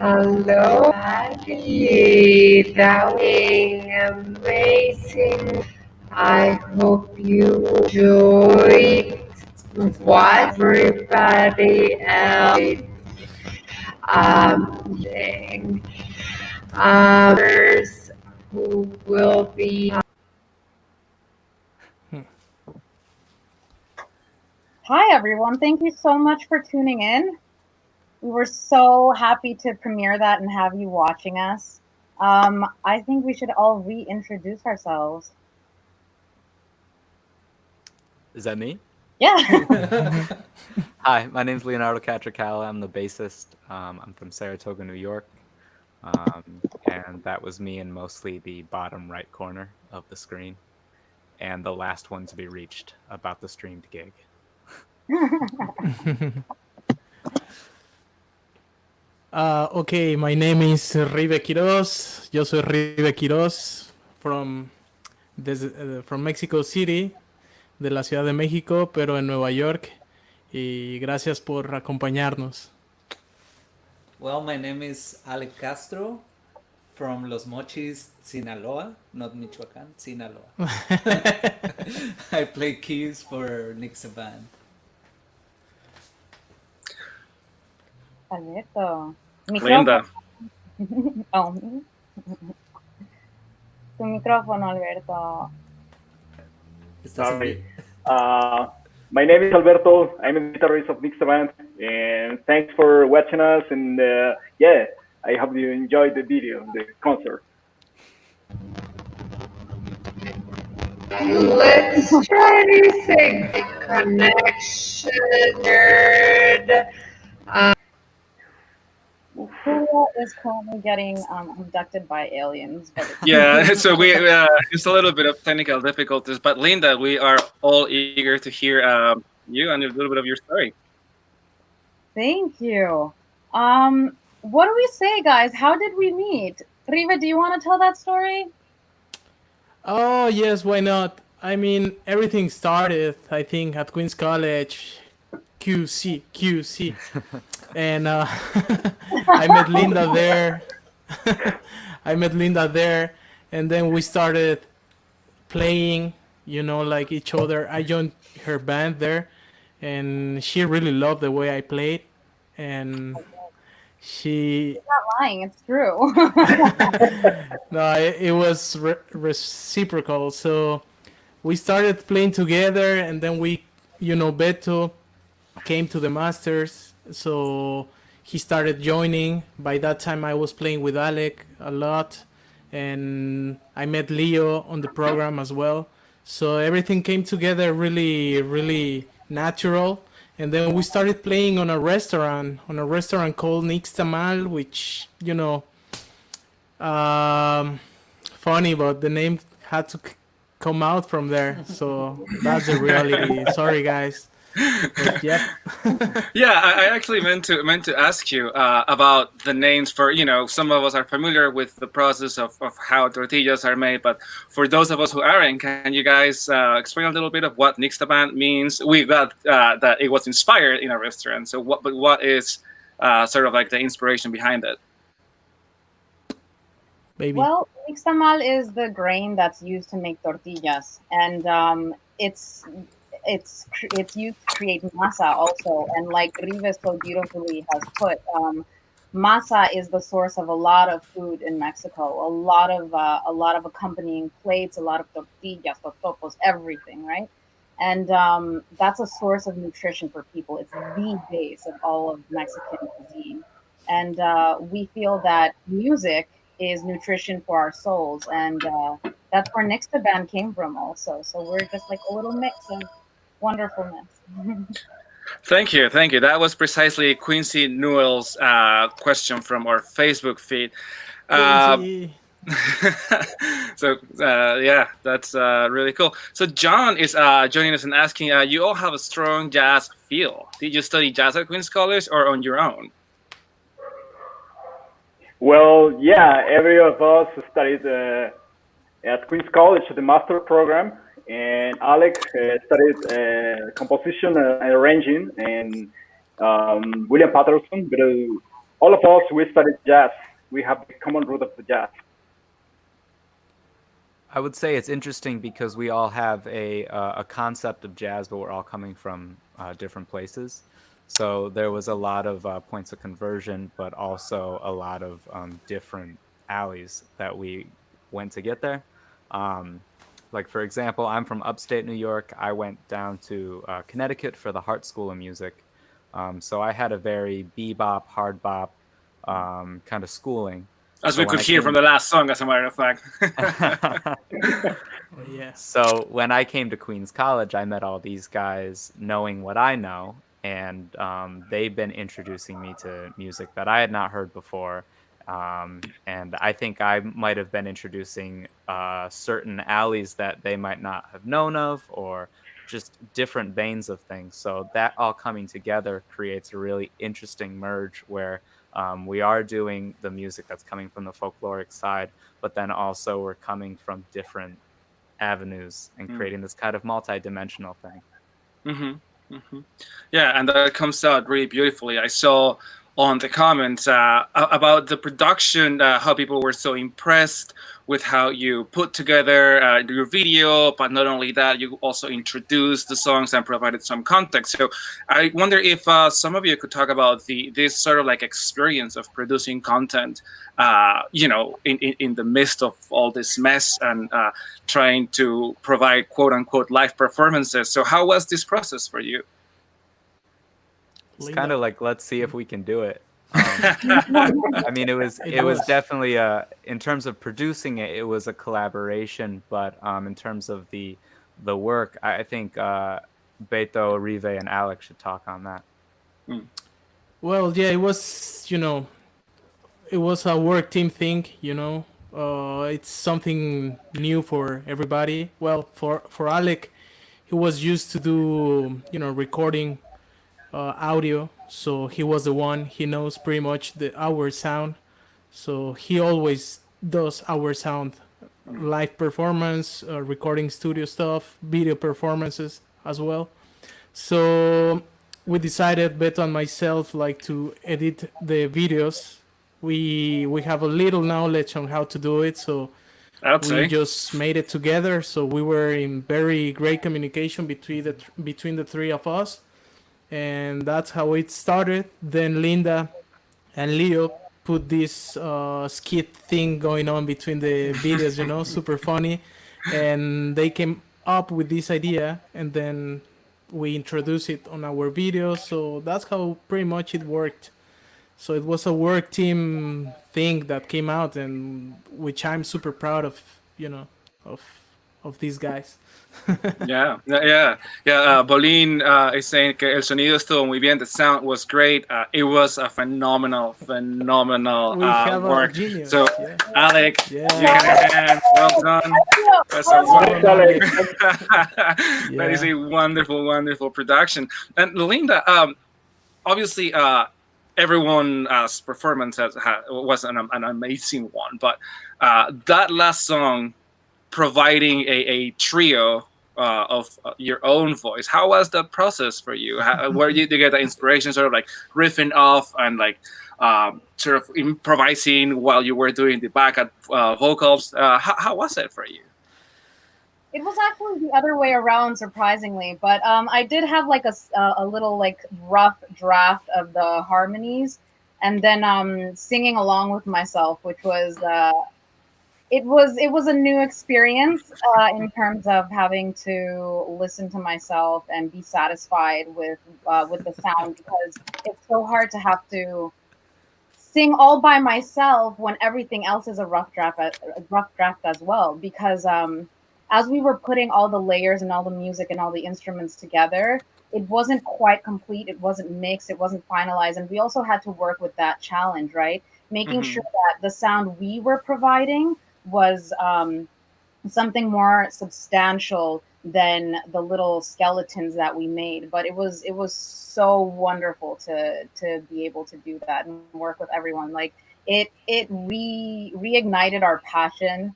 Hello, Patty. Doing amazing. I hope you enjoyed what everybody else doing. Others who will be. Hi, everyone. Thank you so much for tuning in. We were so happy to premiere that and have you watching us. I think we should all reintroduce ourselves. Is that me? Yeah. Hi, my name's Leonardo Catricala. I'm the bassist. I'm from Saratoga, New York. And that was me in mostly the bottom right corner of the screen. And the last one to be reached about the streamed gig. Okay, my name is Rive Quiroz. Yo soy Rive Quiroz from Mexico City, de la Ciudad de México, pero en Nueva York. Y gracias por acompañarnos. Well, my name is Alec Castro from Los Mochis, Sinaloa, not Michoacán, Sinaloa. I play keys for Nixtaband. Alberto. Linda. Oh. Tu micrófono, Alberto. Sorry. My name is Alberto. I'm a guitarist of Nixtaband, and thanks for watching us. And yeah, I hope you enjoyed the video, the concert. Let's try to say connection, nerd. Julia is currently getting abducted by aliens. But Yeah, so we just a little bit of technical difficulties, but Linda, we are all eager to hear you and a little bit of your story. Thank you. What do we say, guys? How did we meet? Riva, do you want to tell that story? Oh, yes, why not? I mean, everything started, I think, at Queen's College, QC. And I met Linda there. And then we started playing, like each other. I joined her band there, and she really loved the way I played. And she... She's not lying, it's true. No, it was reciprocal. So we started playing together, and then we, Beto came to the Masters. So he started joining. By that time, I was playing with Alec a lot, and I met Leo on the program as well. So everything came together really, really natural. And then we started playing on a restaurant called Nixtaband, which, funny, but the name had to come out from there. So that's the reality. Sorry, guys. But, yep. Yeah, I actually meant to ask you about the names for, some of us are familiar with the process of how tortillas are made, but for those of us who aren't, can you guys explain a little bit of what Nixtaband means? We got that it was inspired in a restaurant. So what is sort of like the inspiration behind it? Baby. Well, nixtamal is the grain that's used to make tortillas, and it's used to create masa also. And like Rives so beautifully has put, masa is the source of a lot of food in Mexico. A lot of accompanying plates, a lot of tortillas, totopos, everything, right? And that's a source of nutrition for people. It's the base of all of Mexican cuisine. And we feel that music is nutrition for our souls, and that's where Nixtaband came from also. So we're just like a little mix of wonderfulness. Thank you. That was precisely Quincy Newell's question from our Facebook feed. So yeah, that's really cool. So John is joining us and asking, you all have a strong jazz feel. Did you study jazz at Queen's College or on your own? Well, yeah, every of us studied at Queen's College, the master program, and Alex studied composition and arranging, and William Patterson, all of us, we studied jazz. We have the common root of the jazz. I would say it's interesting because we all have a concept of jazz, but we're all coming from different places. So there was a lot of points of conversion, but also a lot of different alleys that we went to get there. Like, for example, I'm from upstate New York. I went down to Connecticut for the Hart School of Music. So I had a very bebop, hard bop kind of schooling. As So we when could I hear came- from the last song, as a matter of fact. Yeah. So when I came to Queens College, I met all these guys knowing what I know, and they've been introducing me to music that I had not heard before. And I think I might have been introducing certain alleys that they might not have known of, or just different veins of things. So that all coming together creates a really interesting merge where we are doing the music that's coming from the folkloric side, but then also we're coming from different avenues and creating this kind of multi-dimensional thing. Yeah, and that comes out really beautifully. I saw on the comments about the production, how people were so impressed with how you put together your video, but not only that, you also introduced the songs and provided some context. So I wonder if some of you could talk about this sort of like experience of producing content, in the midst of all this mess and trying to provide quote unquote live performances. So how was this process for you? It's kind of like, let's see if we can do it. I mean, it was definitely in terms of producing it, it was a collaboration, but in terms of the work, I think Beto, Rive, and Alex should talk on that. Well, yeah, it was, it was a work team thing, it's something new for everybody. Well, for Alec, he was used to do, recording audio, so he was the one. He knows pretty much our sound, so he always does our sound, live performance, recording studio stuff, video performances as well. So we decided, Beto and myself, like to edit the videos. We have a little knowledge on how to do it, so we just made it together. So we were in very great communication between the three of us, and that's how it started. Then Linda and Leo put this skit thing going on between the videos, super funny, and they came up with this idea, and then we introduced it on our videos. So that's how pretty much it worked. So it was a work team thing that came out, and which I'm super proud of, of these guys. Yeah. Bolin is saying que el sonido estuvo muy bien. The sound was great. It was a phenomenal We have work. a genius. So, yeah. Alec, Yeah. you got a hand. Well done. That's a That is a wonderful, wonderful production. And Linda, obviously, everyone's performance was an amazing one, but that last song, providing a trio of your own voice, how was that process for you? Where did you get the inspiration, sort of like riffing off and like sort of improvising while you were doing the backup vocals? How was it for you? It was actually the other way around, surprisingly. But I did have like a little like rough draft of the harmonies, and then singing along with myself, which was it was a new experience in terms of having to listen to myself and be satisfied with the sound, because it's so hard to have to sing all by myself when everything else is a rough draft as well, because as we were putting all the layers and all the music and all the instruments together, it wasn't quite complete, it wasn't mixed, it wasn't finalized, and we also had to work with that challenge, right? Making sure that the sound we were providing was something more substantial than the little skeletons that we made. But it was so wonderful to be able to do that and work with everyone. Like it reignited our passion,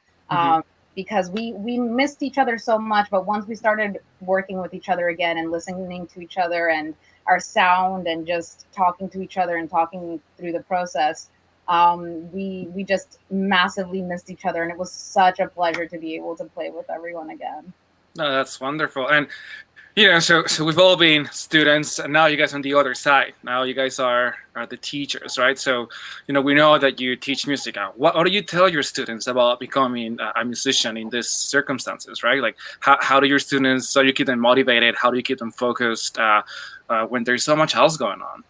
because we missed each other so much. But once we started working with each other again and listening to each other and our sound and just talking to each other and talking through the process. We just massively missed each other, and it was such a pleasure to be able to play with everyone again. No, that's wonderful. And so we've all been students, and now you guys on the other side. Now you guys are the teachers, right? So, we know that you teach music. What do you tell your students about becoming a musician in these circumstances, right? Like, how do your students, how do you keep them motivated? How do you keep them focused when there's so much else going on?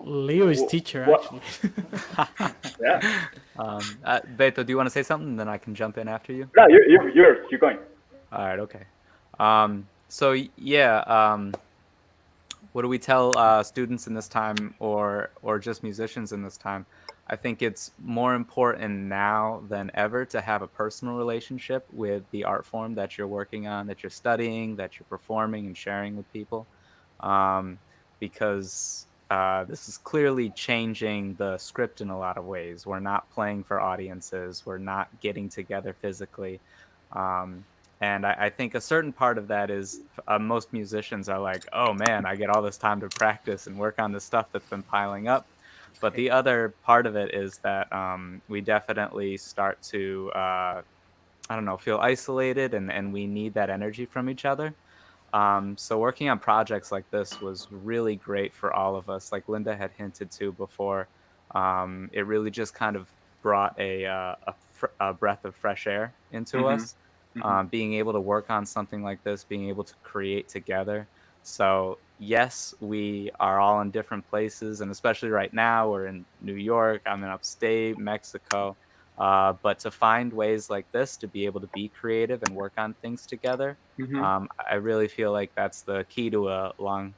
Leo is teacher, actually. Yeah. Beto, do you want to say something? Then I can jump in after you. No, you're going. All right. Okay. So yeah. What do we tell students in this time, or just musicians in this time? I think it's more important now than ever to have a personal relationship with the art form that you're working on, that you're studying, that you're performing and sharing with people, because this is clearly changing the script in a lot of ways. We're not playing for audiences. We're not getting together physically. And I think a certain part of that is most musicians are like, oh man, I get all this time to practice and work on this stuff that's been piling up. But the other part of it is that we definitely start to, feel isolated, and we need that energy from each other. So working on projects like this was really great for all of us. Like Linda had hinted to before, it really just kind of brought a breath of fresh air into us. Being able to work on something like this, being able to create together. So yes, we are all in different places, and especially right now, we're in New York, I'm in upstate Mexico. But to find ways like this to be able to be creative and work on things together, I really feel like that's the key to a long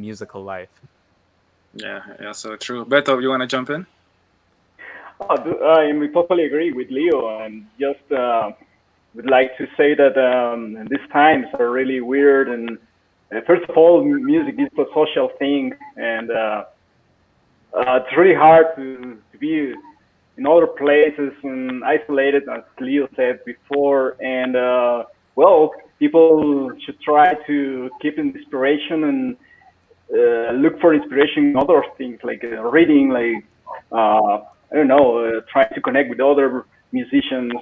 musical life. Yeah, so true. Beto, you want to jump in? I totally agree with Leo, and just would like to say that these times are really weird. And first of all, music is a social thing, and it's really hard to be in other places and isolated, as Leo said before. And people should try to keep inspiration and look for inspiration in other things, like reading, like trying to connect with other musicians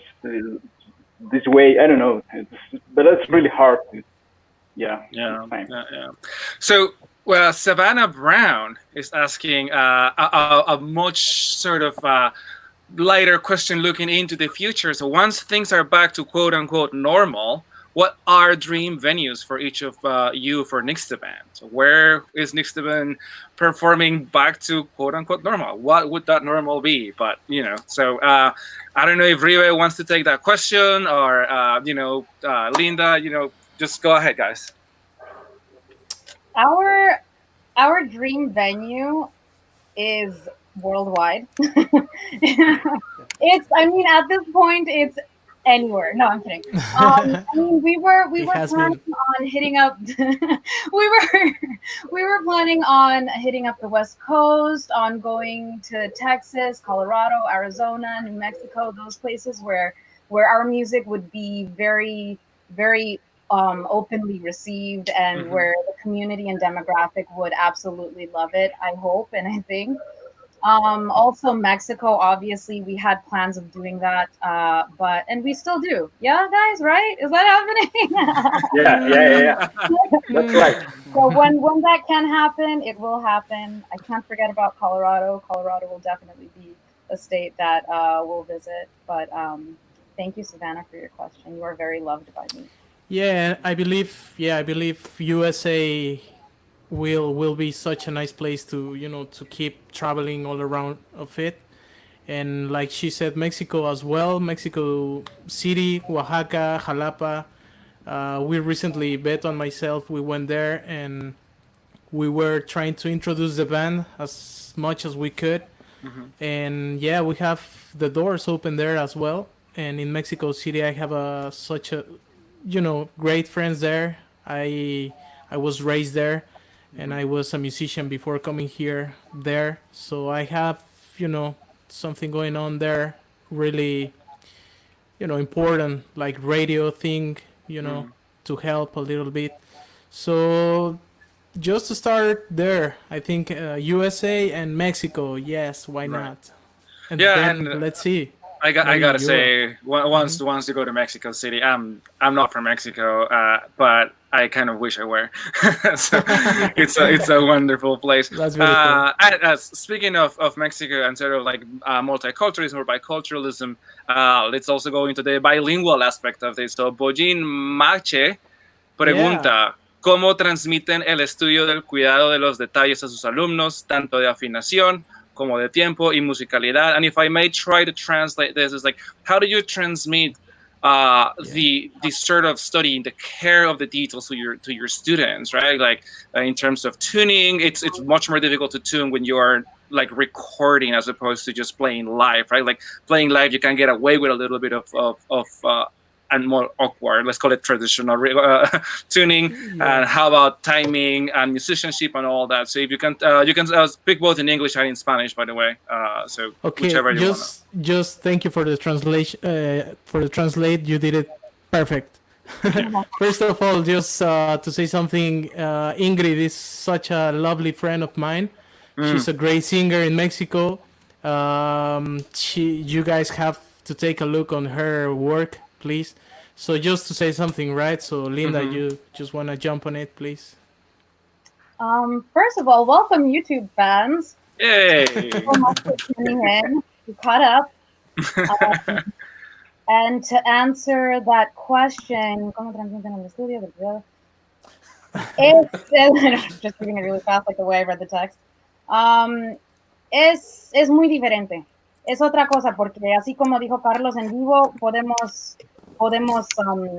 this way. I don't know, but it's really hard to. Yeah. So, Savannah Brown is asking a much sort of lighter question looking into the future. So once things are back to quote unquote normal, what are dream venues for each of you for Nixtaband? So where is Nixtaband performing back to quote unquote normal? What would that normal be? But, so I don't know if Rive wants to take that question, or, Linda, just go ahead, guys. Our dream venue is worldwide. At this point, it's anywhere. No, I'm kidding. We were planning on hitting up. we were planning on hitting up the West Coast, on going to Texas, Colorado, Arizona, New Mexico, those places where our music would be very, very openly received, and where the community and demographic would absolutely love it. I hope and I think. Also Mexico, obviously we had plans of doing that, and we still do. Yeah, guys, right? Is that happening? Yeah. That's right. So when that can happen, it will happen. I can't forget about Colorado. Colorado will definitely be a state that we'll visit. But thank you, Savannah, for your question. You are very loved by me. Yeah, I believe USA will be such a nice place to to keep traveling all around of it. And like she said, Mexico as well, Mexico City, Oaxaca, Jalapa. We recently, Beto and myself, we went there, and we were trying to introduce the band as much as we could. And yeah, we have the doors open there as well. And in Mexico City, I have such a great friends there. I was raised there, and I was a musician before coming there. So I have, something going on there, really, important, like radio thing, to help a little bit. So just to start there, I think USA and Mexico. Yes, why Right. not? And Yeah, then and let's see. I Maybe gotta Europe. say, once you go to Mexico City, I'm not from Mexico, but I kind of wish I were. So it's a wonderful place. That's beautiful. Speaking of Mexico and sort of like multiculturalism or biculturalism, let's also go into the bilingual aspect of this. So Bojin Mache Yeah. pregunta, ¿cómo transmiten el estudio del cuidado de los detalles a sus alumnos, tanto de afinación como de tiempo y musicalidad? And if I may try to translate this, is like, how do you transmit the sort of study, the care of the details to your students, right? Like in terms of tuning, it's much more difficult to tune when you are like recording as opposed to just playing live, right? Like playing live, you can get away with a little bit of and more awkward, let's call it traditional tuning. And how about timing and musicianship and all that? So if you can speak both in English and in Spanish, by the way. So Okay, whichever you want. just thank you for the translation. For the translate, you did it perfect. First of all, just to say something, Ingrid is such a lovely friend of mine. She's a great singer in Mexico. You guys have to take a look on her work, please. So just to say something, right? So Linda, you just want to jump on it, please. First of all, welcome YouTube fans. Yay! So much for tuning in. You caught up. And to answer that question, ¿cómo transmiten el estudio del video? Just reading it really fast, like the way I read the text. Es muy diferente. Es otra cosa, porque así como dijo Carlos, en vivo podemos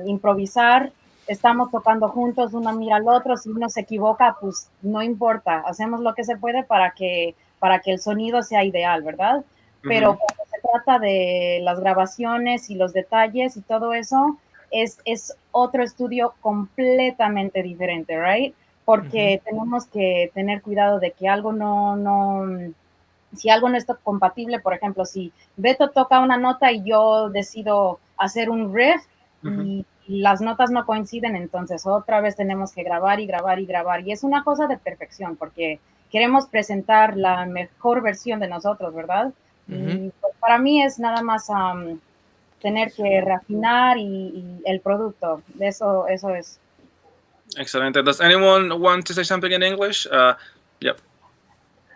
improvisar, estamos tocando juntos, uno mira al otro, si uno se equivoca, pues no importa, hacemos lo que se puede para que el sonido sea ideal, ¿verdad? Pero cuando se trata de las grabaciones y los detalles y todo eso, es otro estudio completamente diferente, right? Porque tenemos que tener cuidado de que algo si algo no está compatible, por ejemplo, si Beto toca una nota y yo decido hacer un riff y las notas no coinciden, entonces otra vez tenemos que grabar y grabar y grabar. Y es una cosa de perfección, porque queremos presentar la mejor versión de nosotros, ¿verdad? Y pues para mí es nada más tener que refinar y el producto. Eso es. Excellent. Does anyone want to say something in English? Yep.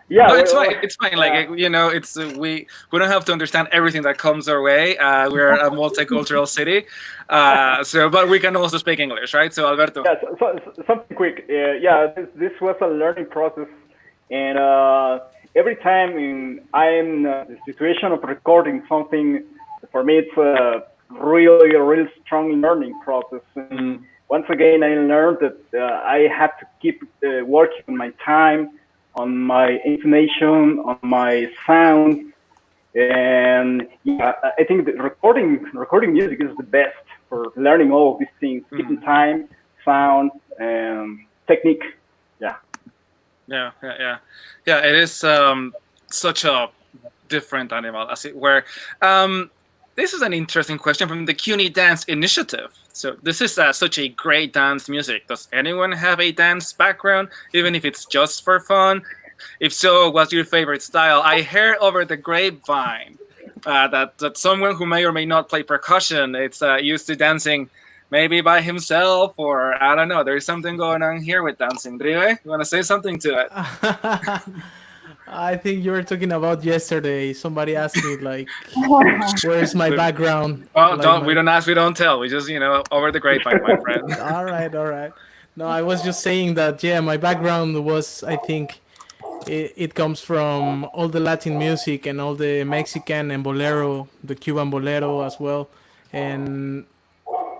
Yeah, no, it's fine. It's fine. Like it's we don't have to understand everything that comes our way. We're a multicultural city, but we can also speak English, right? So Alberto. Yeah, so something quick. This was a learning process, and every time I'm in the situation of recording something, for me it's a really strong learning process. And once again, I learned that I have to keep working on my time, on my intonation, on my sound, and I think that recording music is the best for learning all of these things, keeping time, sound, and technique. Yeah. It is such a different animal, as it were. This is an interesting question from the CUNY Dance Initiative. So this is such a great dance music. Does anyone have a dance background, even if it's just for fun? If so, what's your favorite style? I heard over the grapevine that someone who may or may not play percussion, it's used to dancing maybe by himself, or I don't know. There's something going on here with dancing. Rive, you want to say something to it? I think you were talking about yesterday. Somebody asked me like, "Where's my background?" Oh, like we don't ask, we don't tell. We just over the grapevine, my friend. All right. No, I was just saying that my background was, I think, it comes from all the Latin music and all the Mexican and bolero, the Cuban bolero as well, and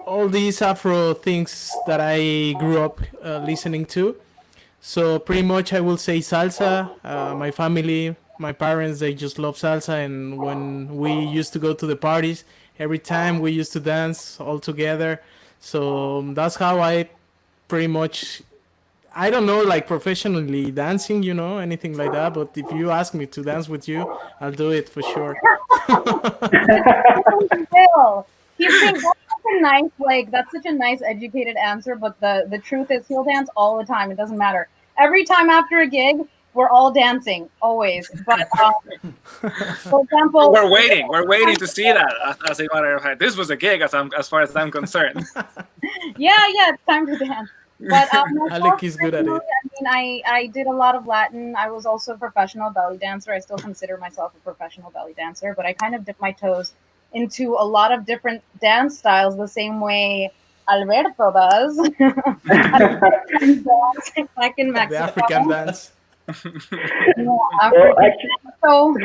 all these Afro things that I grew up listening to. So pretty much I will say salsa. My family, my parents, they just love salsa. And when we used to go to the parties, every time we used to dance all together. So that's how I pretty much, I don't know, like professionally dancing, anything like that. But if you ask me to dance with you, I'll do it for sure. He's being a nice, that's such a nice educated answer, but the truth is he'll dance all the time. It doesn't matter. Every time after a gig, we're all dancing, always. But for example, We're waiting to see that. As a matter of fact, this was a gig, as far as I'm concerned. yeah, it's time to dance. But Alec is good at it. I mean, I did a lot of Latin. I was also a professional belly dancer. I still consider myself a professional belly dancer, but I kind of dipped my toes into a lot of different dance styles the same way Alberto does. Back in Mexico. The African dance. So,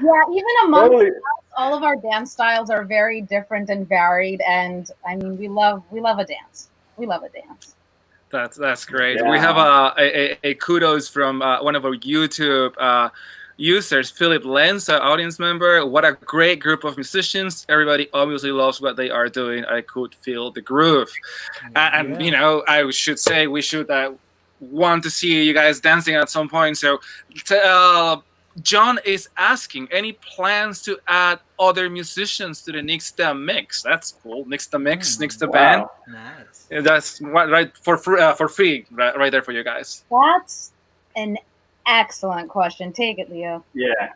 yeah, even amongst us, all of our dance styles are very different and varied. And I mean, we love a dance. We love a dance. That's great. Yeah. We have a kudos from one of our YouTube users, Philip Lenz, an audience member. What a great group of musicians. Everybody obviously loves what they are doing. I could feel the groove. And you know, I should say we should want to see you guys dancing at some point. So John is asking, any plans to add other musicians to the Nixta mix? That's cool. Nixta mix, Nixta band. Nice. Yeah, that's right for free, right there for you guys. That's an excellent question. Take it, Leo. Yeah.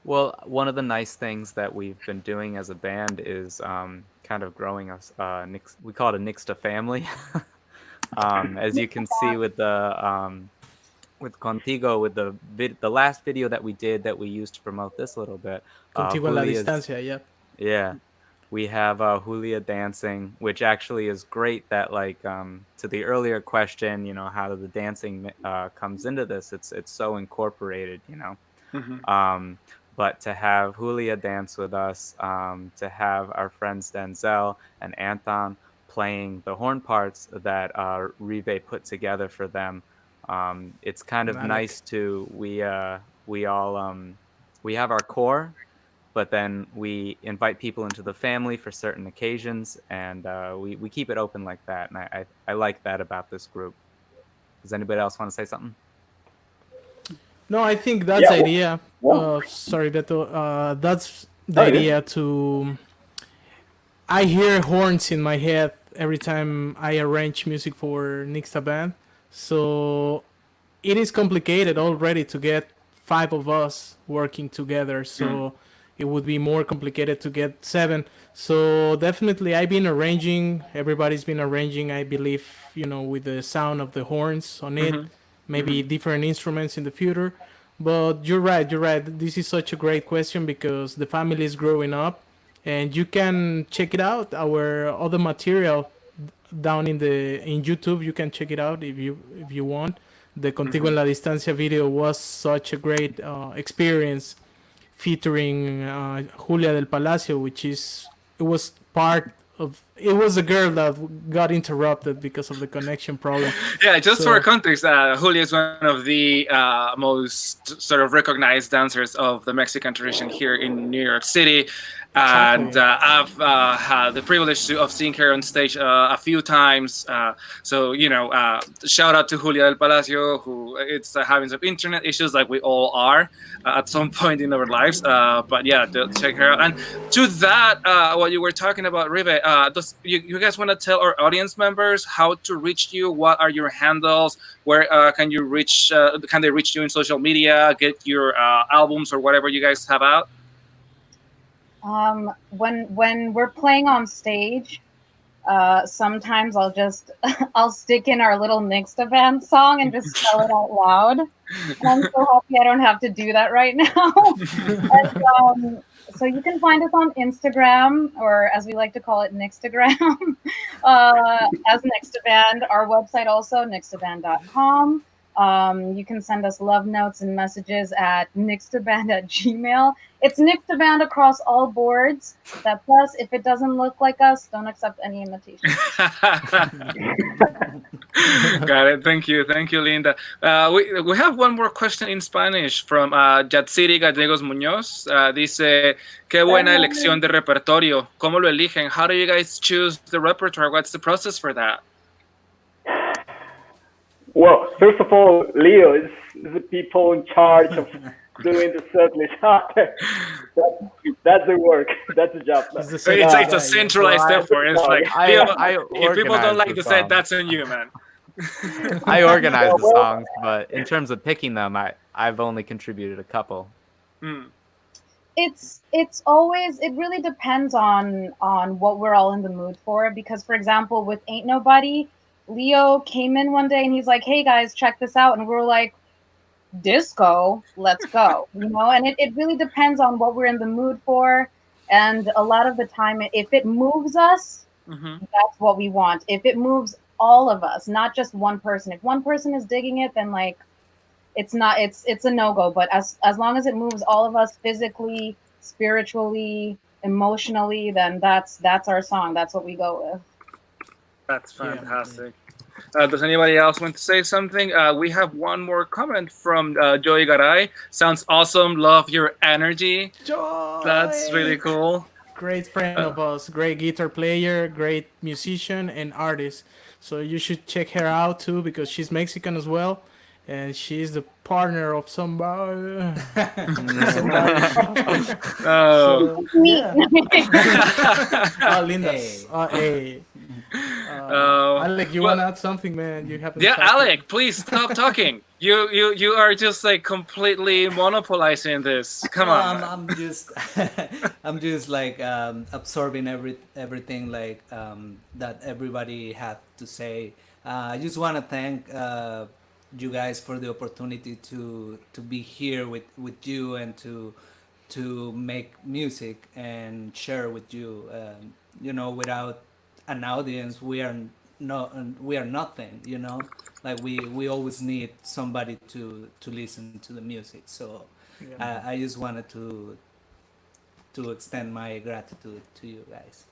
Well, one of the nice things that we've been doing as a band is kind of growing us. We call it a Nixta family. As you can see with the with Contigo, with the last video that we did that we used to promote this a little bit. Contigo en la distancia, yeah. Yeah. We have Julia dancing, which actually is great that, like, to the earlier question, you know, how the dancing comes into this, it's so incorporated, you know. Mm-hmm. But to have Julia dance with us, to have our friends Denzel and Anton playing the horn parts that Rive put together for them, it's kind of nice to, we all, we have our core, but then we invite people into the family for certain occasions, and we keep it open like that. And I like that about this group. Does anybody else want to say something? No, I think that's the idea. Sorry, Beto. That's the idea to... I hear horns in my head every time I arrange music for Nixtaband. So it is complicated already to get 5 of us working together. So it would be more complicated to get 7. So definitely I've been arranging. Everybody's been arranging, I believe, you know, with the sound of the horns on it. Maybe different instruments in the future. But you're right. This is such a great question because the family is growing up. And you can check it out. Our other material down in YouTube, you can check it out if you want. The Contigo en la Distancia video was such a great experience, featuring Julia del Palacio, it was a girl that got interrupted because of the connection problem. Yeah, just for context, Julia is one of the most sort of recognized dancers of the Mexican tradition here in New York City. And I've had the privilege of seeing her on stage a few times. So, you know, shout out to Julia del Palacio, who it's having some internet issues like we all are at some point in our lives. But yeah, check her out. And to that, what you were talking about, Rive, you guys want to tell our audience members how to reach you? What are your handles? Where can they reach you in social media, get your albums or whatever you guys have out? When we're playing on stage, sometimes I'll stick in our little Nixtaband song and just spell it out loud. And I'm so happy I don't have to do that right now. And, so you can find us on Instagram, or as we like to call it, Nixtagram, as Nixtaband. Our website also, nixtaband.com. You can send us love notes and messages at nixtaband@gmail.com. It's Nixtaband across all boards. That plus, if it doesn't look like us, don't accept any imitation. Got it. Thank you, Linda. We have one more question in Spanish from Yatsiri Gallegos Muñoz. Dice, qué buena elección de repertorio. ¿Cómo lo eligen? How do you guys choose the repertoire? What's the process for that? Well, first of all, Leo is the people in charge of doing the set list. That's the work. That's the job. He's the It's second it's guy, a centralized Well, effort. It's like I if people don't organize like the the set, songs. that's on you, man. I organize the songs, but in terms of picking them, I've only contributed a couple. Hmm. It's always, it really depends on what we're all in the mood for, because for example with Ain't Nobody, Leo came in one day and he's like, hey guys, check this out, and we were like, disco, let's go, and it really depends on what we're in the mood for. And a lot of the time, if it moves us, Mm-hmm. that's what we want. If it moves all of us, not just one person, if one person is digging it, then like it's a no-go. But as long as it moves all of us physically, spiritually, emotionally, then that's our song. That's what we go with. That's fantastic. Does anybody else want to say something? We have one more comment from Joey Garay. Sounds awesome. Love your energy. Joy! That's really cool. Great friend of us, great guitar player, great musician and artist. So you should check her out too, because she's Mexican as well, and she's the partner of somebody. Oh. Linda. Hey. Alec, you want to add something, man? You haven't. Yeah, started. Alec, please stop talking. You are just like completely monopolizing this. Come on. Man. I'm just like absorbing everything like that everybody had to say. I just want to thank you guys for the opportunity to be here with you and to make music and share with you. Without an audience, we are nothing. Like we always need somebody to listen to the music. So I just wanted to extend my gratitude to you guys.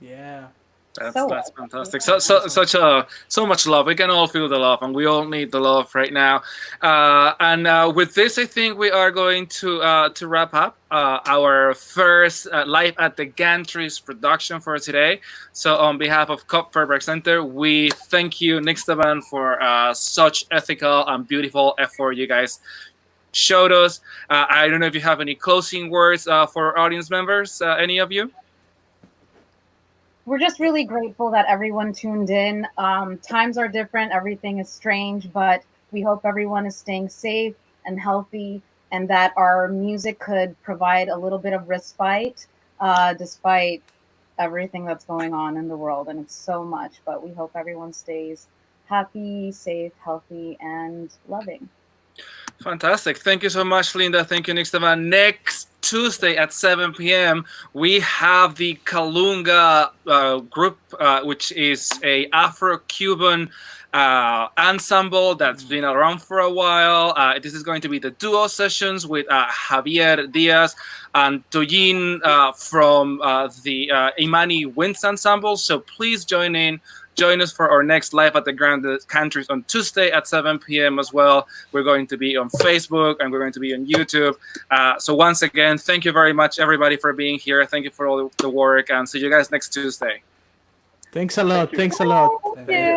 Yeah. That's fantastic. So much love. We can all feel the love, and we all need the love right now. And with this, I think we are going to wrap up our first Live at the Gantries production for today. So on behalf of Cup Fairbank Center, we thank you, Nixtaband, for such ethical and beautiful effort you guys showed us. I don't know if you have any closing words for audience members, any of you? We're just really grateful that everyone tuned in. Times are different, everything is strange, but we hope everyone is staying safe and healthy, and that our music could provide a little bit of respite despite everything that's going on in the world. And it's so much, but we hope everyone stays happy, safe, healthy, and loving. Fantastic. Thank you so much, Linda. Thank you, Nixtaband. Next Tuesday at 7 p.m., we have the Kalunga group, which is a Afro-Cuban ensemble that's been around for a while. This is going to be the duo sessions with Javier Diaz and Toyin from the Imani Winds Ensemble. So please join us for our next Live at the Grand Countries on Tuesday at 7 p.m. as well. We're going to be on Facebook and we're going to be on YouTube. So once again, thank you very much, everybody, for being here. Thank you for all the work, and see you guys next Tuesday. Thanks a lot. Thanks a lot. Thank you.